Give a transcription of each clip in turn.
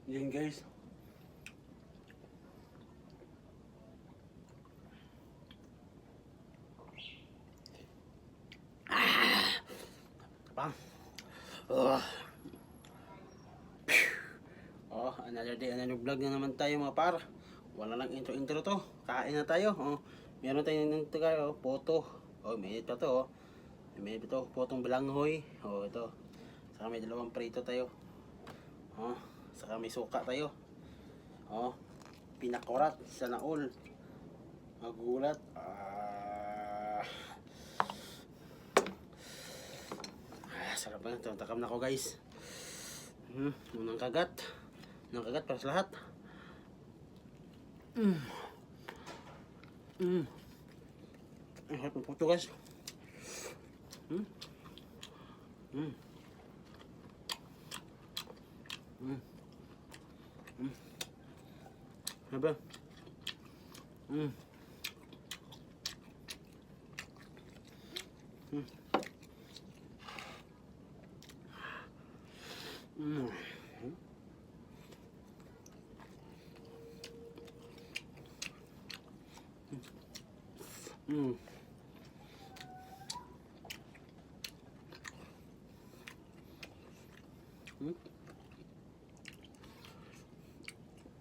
Yan guys. Pang. Oh. Oh, another day, another vlog na naman tayo mga par. Wala lang intro to. Kain na tayo. Oh, meron tayong nito kayo, photo. Oh, may ito to. Oh. May ito, potong bilanghoy. Oh, ito. Saka may dalawang prito tayo. Oh, saka may suka tayo. Oh, pinakorat sa naol. Magulat. Sarap na. Takam na ko guys. Unang kagat. Unang kagat para sa lahat. Ang harap ng puto guys. Haba.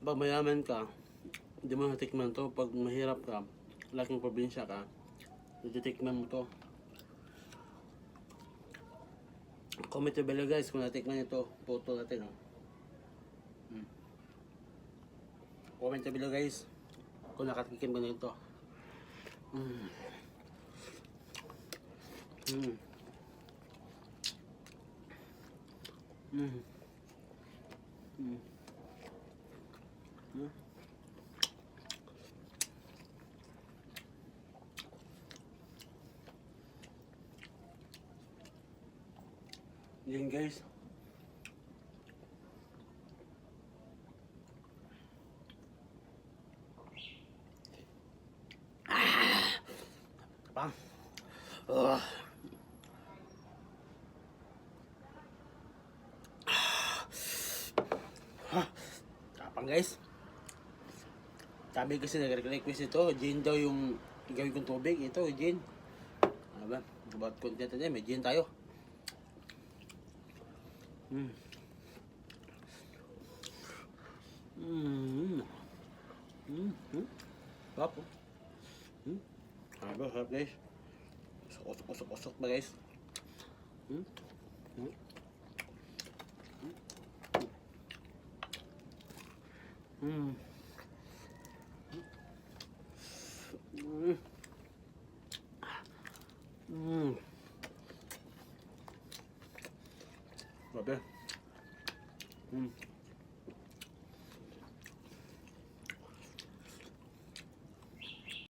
Pag mayaman ka, hindi mo natikman to. Pag mahirap ka, laking probinsya ka, natitikman mo to. Comment below guys kung natikman ito. Photo natin. Comment below guys kung nakatikim ka na ito. Yan guys. Pang. Kapang guys. Sabi kasi nag-request ito, gin daw yung gawin kong tubig. Ito, gin. Ano ba? About content natin, may gin tayo. Sarap. Sarap guys. Usok ba guys? Grabe.